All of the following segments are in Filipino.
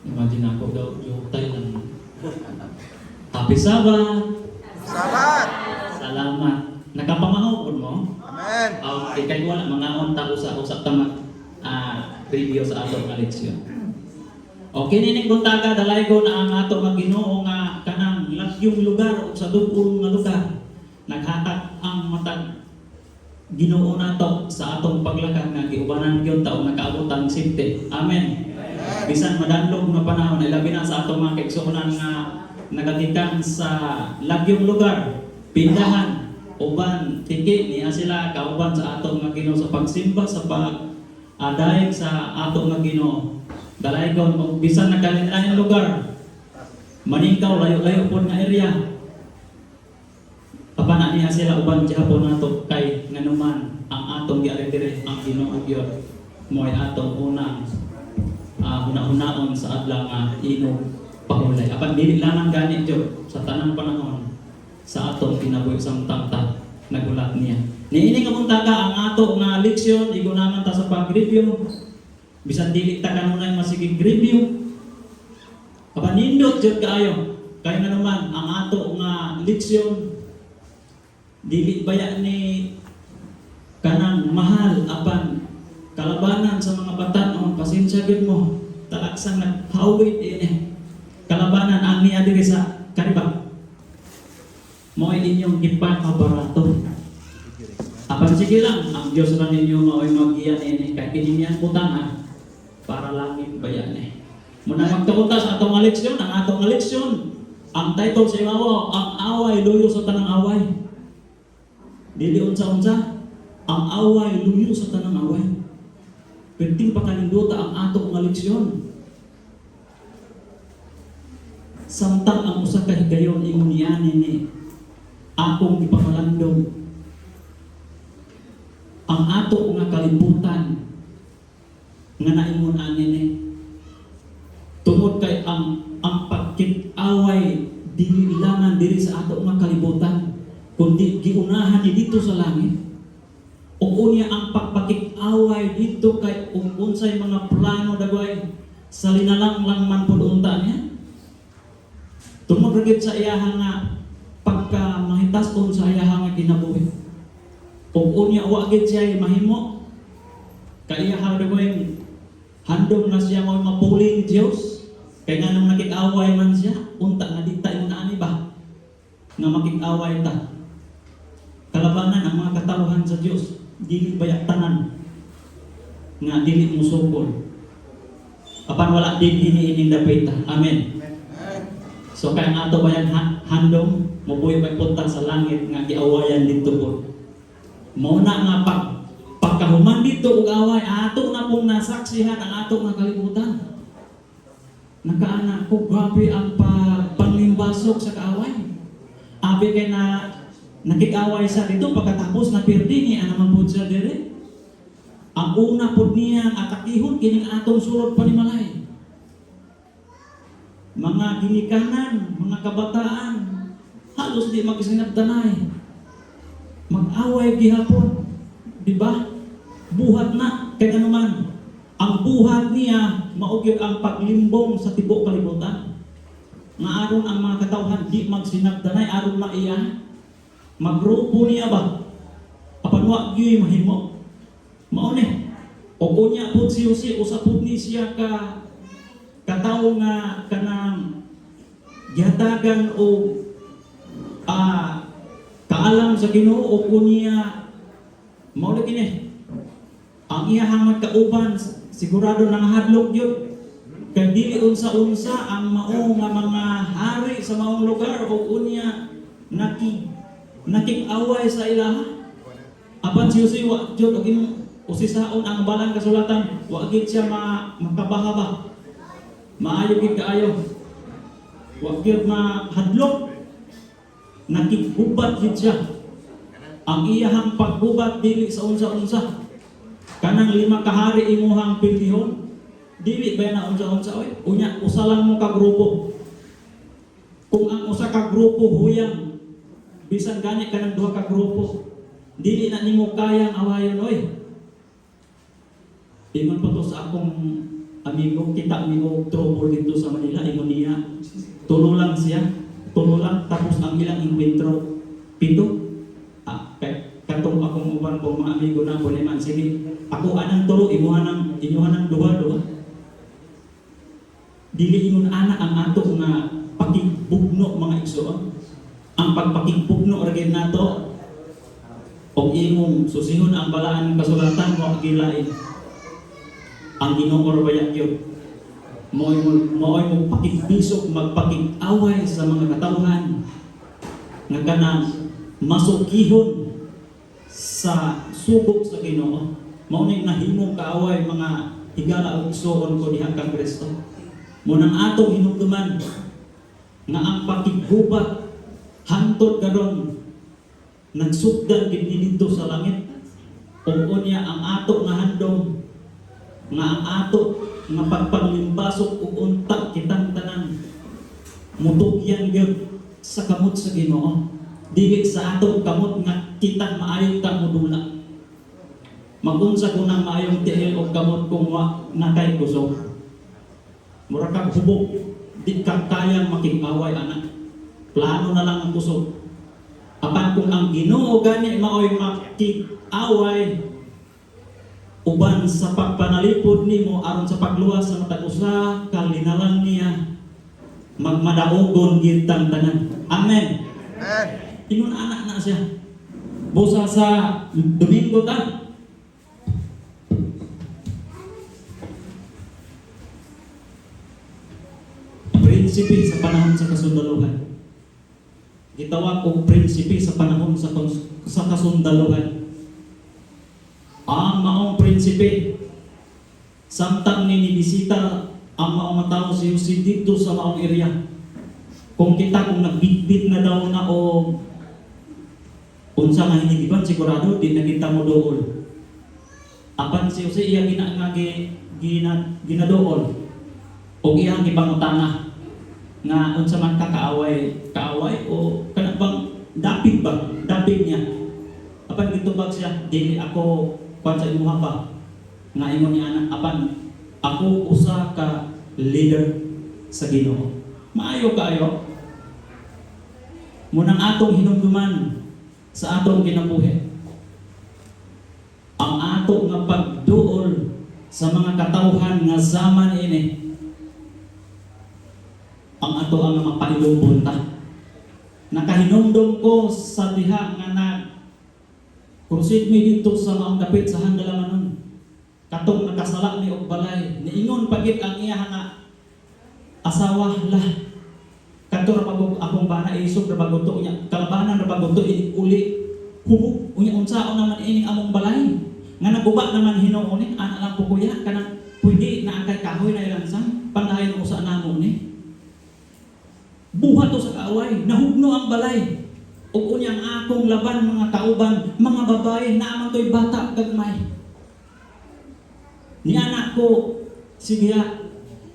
Imagine ako daw yung tayo ng Happy Sabbath! Salamat! Salamat! Nakapamahon mo? Amen! Okay, kaya wala mga unta usap tamat review sa atong leksyon. Okay, nining buntaga dalay ko na ang ato nga Ginoo nga kanang lakyong lugar o sa dugong nga lugar. Naghatag ang matag Ginoo nato sa atong paglakad nga giubanan gyud taong nakaabot ang sinte. Amen. Bisan madandog na panahon ilabi na sa atong mga kaigsuonan nga nagagikan sa lagyong lugar, pindahan, uban tiki niya sila kauban sa atong nga Ginoo sa pagsimba sa pag-adayeg sa atong nga Ginoo. Dalay ko bisan nagkalain lugar, maningkaw layo-layo po nga area. Kapana niya sila uban Japon nato kay nganuman ang atong giaritire ang Ginoo gyud mo'y atong unang una-unaon sa adlaw nga inog pahulay. Apan dili lamang gani jud sa tanang panahon sa atong kinabuhi samtang nagulat niya. Niini nga buntaga ang ato nga leksyon igunaman ta sa pag-review. Bisan dili ta kanunay masigig review. Apan nindot jud kaayo kay nganuman ang ato nga leksyon dili baya ni kanang mahal apan kalabanan sa mga batan-on, pasensya gid mo. Talaksang naghawid ini. Kalabanan ang niya diri sa kariba. Mo inyong ipakabarato. Apan sige lang, ang Dios ra ninyo mao'y magiyan ini kay kini niyan butang para langit bayan eh. Muna magtuunta sa atong leksyon, ang atong leksyon, ang title sa imawo, ang away luyo sa tanang away. Dili unsa-unsa, ang away luyo sa tanang away. Penting pa kanindota ang ato nga leksyon. Samtang ang usa ka higayon ingon niani ni akong ipakalandong ang ato nga kalibutan nga naingon ani ni tungod kay ang pagkit-away dili ilangan diri sa ato nga kalibutan kundi giunahan ni dito sa langit. O unya ang pagpakik-away dito kay unsay mga plano dagway sa linalang lang man pud unta niya. Tungod ra gyud sa iyaha nga pagka mahitas-on sa iyaha nga kinabuhi. O unya wa gyud siya mahimo kay iyaha dagway handom na siya mo mapuli ni Dios kay nganong nakik-away man siya unta nga dita imong ani ba nga makik-away ta. Kalabanan ang mga katawhan sa Dios dili bayak tanan nga dili musukol apan wala din ini dapita. Amen. So kaya nga ato bayan handom mabuhi may punta sa langit nga giawayan dito po mao na nga pagkahuman dito og away ato na pong nasaksihan ang ato nga kalibutan. Nakaana ko grabe ang panglimbasok sa kaaway. Abi kay na nakik-away sa dito pagkatapos na pirdi niya naman po siya dire. Ang una po niya atakihon kining atong sulod panimalay. Mga ginikanan, mga kabataan, halos di magsinabdanay. Mag-away gihapon. Di ba? Buhat na kay naman. Ang buhat niya maugid ang paglimbong sa tibuok kalibutan. Nga aron ang mga katawhan di magsinabdanay aron maiya. Magrupo niya ba? Apan wa gyud mahimo. Mao ni. O unya pud si Jose usapod ni siya ka katawo nga kanang gihatagan o kaalam sa Ginoo o unya mao kini. Ang iyahang magkauban sigurado nang hadlok gyud. Kay dili unsa-unsa ang mao nga mga hari sa maong lugar o unya nakik-away sa ilaha. Apan si Jose wa jud og usisaon ang balang kasulatan wa gid siya makabahaba. Maayo gid kaayo. Wa gid mahadlok. Nakigubat gid siya. Ang iyahang paggubat dili sa unsa-unsa. Kanang 5 ka hari imuhang pilihon. Dili ba na unsa-unsa oy? Unya usa lang mo ka grupo. Kung ang usa ka grupo huyang bisan gani ka ng 2 ka grupo, dili na nimo kayang awayon oy. Ingon pa to sa akong amigo, kita amigo trouble dito sa Manila, ingon niya, tulo lang siya, tulo lang, tapos ang ilang inkwentro, 7. Katong akong uban ko mga amigo na po naman, sige, ako anang tulo, inuhan ng duha. Dili ingon ana ang ato nga pakigbugno mga igsoon. Ang pagpakigbugno ra nato og imong susingon ang balaan ng kasulatan mo gilain. Ang Ginoo ra baya gyud. Mo'y mo pakigbisok magpakig-away sa mga katawhan nga kanang masukihon sa subok sa Ginoo. Mao ning nahimong kaaway mga higala og igsoon ko diha kang Kristo. Munang atong hinumduman nga ang pakiggubat hantod karon nagsugdan gid dito sa langit. Ug unya ang ato nga handom nga ang ato nga pagpaglimbasok ug unta kitang tanan mutugyan gyud sa kamot sa Ginoo. Dili sa ato kamot nga kitang maayo ka modula. Magunsa ko nang maayong tiil og kamot kung wa nakay kusog. Mura kang hubog, di kang kayang makig-away, anak. Plano na lang ang kusog. Apan kung ang Ginoo gani maoy makig-away, uban sa pagpanalipod nimo aron sa pagluwas sa matag usa ka linalang niya, magmadaogon gintang tanan. Amen. Ingon anak na siya. Busa sa Domingo ta. Prinsipe sa panahon sa kasundaluhan. Gitawag kong prinsipe sa panahon sa kasundaluhan. Ang maong prinsipe, samtang ninibisita ang maong tao si Jose dito sa maong area. Kung kita kung nagbitbit na daw na o unsa nga hinigiban, sigurado di na kita mo dool. Apan si Jose iya ginadool o iyang ipangutana nga unsa man ka kaaway o kana bang dapig niya. Apan gitubag siya, dili ako kuan sa imuha ba nga ingon niya anak, apan ako usa ka leader sa Ginoo. Maayo kaayo. Munang atong hinumduman sa atong kinabuhi. Ang ato nga pagduol sa mga katawhan nga zaman ini, ang ato ang mapailubon ta. Nakahinumdum ko sa diha nga kursit mi dito sa maong dapit sa handalamanon. Katong nakasala ni og balay, niingon pagit ang iya nga asawa lah. Kato ra pagod akong bana isog ra baguto niya, kalabanan ra baguto uli hubog unya unsaon naman ini among balay. Nga naguba naman Hinoo ni ana lang po kuya kanang pwede na ang kay kahoy na ilansang pangayon usa namo ni. Buhat to sa kaaway, nahugno ang balay. Ug unyang akong laban mga kauban, mga babae na amang toy bata gagmay. Ni anak ko sige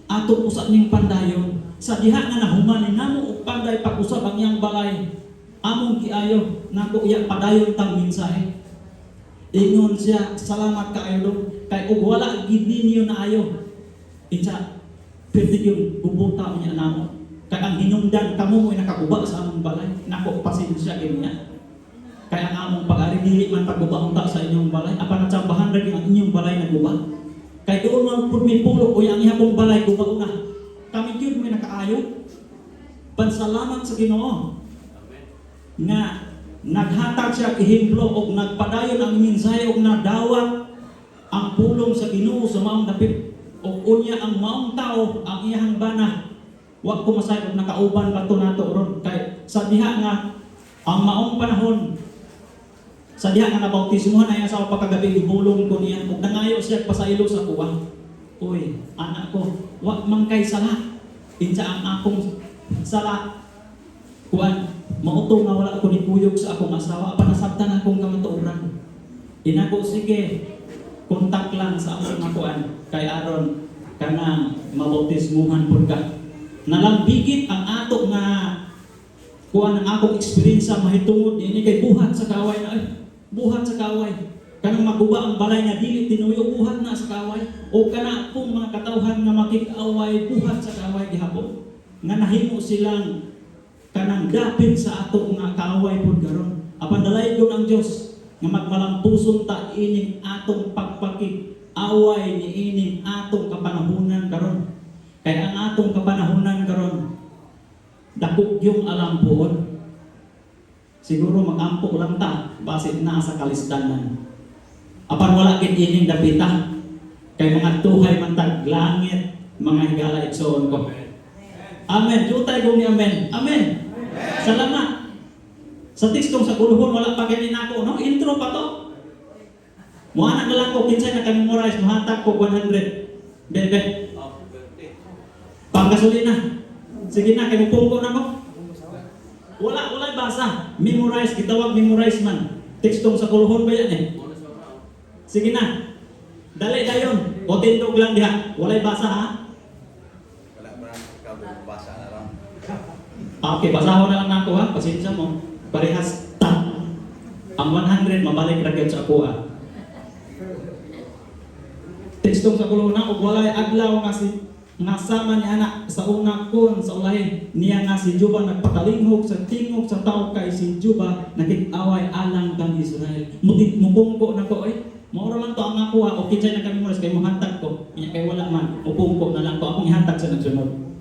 ato usab ning pandayon. Sa diha nga nahuman namo og panday pag-usab ang iyang balay. Among giayo nako iya padayon tang mensahe. Ingon siya, salamat kaayo do kay ug wala gid ninyo na ayo. Insa pwede yung bubuta niya namo. Kay ang hinungdan kamo mo'y nakaguba sa among balay. Nako pasensya gyud niya. Kay ang among pag-ari dili man pagguba unta sa inyong balay, apan natsambahan ra gyud ang inyong balay naguba. Kay doon man pud mi pulo o ang ihapong balay guba una. Kami gyud may nakaayo. Pansalamat sa Ginoo. Nga naghatag siya ihemplo og nagpadayon ang mensahe og nadawat ang pulong sa Ginoo sa maong dapit. Og unya ang maong tao ang iyang bana. Wa ko masayod nakauban pa to nato ron kay sa diha nga ang maong panahon sa diha nga nabautismohan ay sa pagkagabi ibulong ko niya ug nangayo siya pasaylo sa kuwa. Uy, anak ko, wa man kay sala. Kinsa ang akong sala. Kuan, mauto nga wala ko ni kuyog sa akong asawa apan nasabtan akong kamatuoran. Inako sige, kontak lang sa akong kuan kay aron kanang mabautismuhan pud ka. Nalambigit ang ato nga kuan ang akong experience sa mahitungod ini kay buhat sa kaway na buhat sa kaway kanang maguba ang balay nga dili tinuyo buhat na sa kaway. o kana pong mga katawhan nga makig-away buhat sa kaaway gihapon nga nahimo silang kanang dapit sa ato nga kaaway pud karon. Apan dalaygon ang Dios nga magmalampuson ta ining atong pagpakig-away ni ining atong kapanahunan karon. Kay ang atong kapanahunan karon dako yung alam poon. Siguro magampo lang ta basit na sa kalisdanan. Apan wala gid ining dapita. Kay mga tuhay man tag langit, mga higala igsoon ko. Amen. Jutay kong ni amen. Amen. Salamat. Sa tekstong sa kuluhon wala pa ganin ako, no? Intro pa to. Muana na lang ko kinsay na memorize mahatag ko 100. Bebe. Panggasolina. Sige na kay mupungko na ko. Wala basa. Memorize gitawag memorize man. Tekstong sa kuluhon ba yan eh? Sige na. Dali dayon, o tindog lang diha. Walay basa ha? Wala ba nang basa na lang. Okay, basahon na lang nako ha. Pasensya mo. Parehas ta. Ang 100 mabalik ra gyud sa ako ha. Tekstong sa kuluna ug walay adlaw nga si nasama ni anak sa una kon sa ulahin niya nga si Juba nagpakalinghog sa tingog sa tao kay si Juba nakig-away alang kang Israel. Mupungko na ko eh. Maura man to ang nakuha o kinsay na kami mo kay mohantag ko. Kaya kay wala man upungko na lang to akong ihatag sa nagsunod.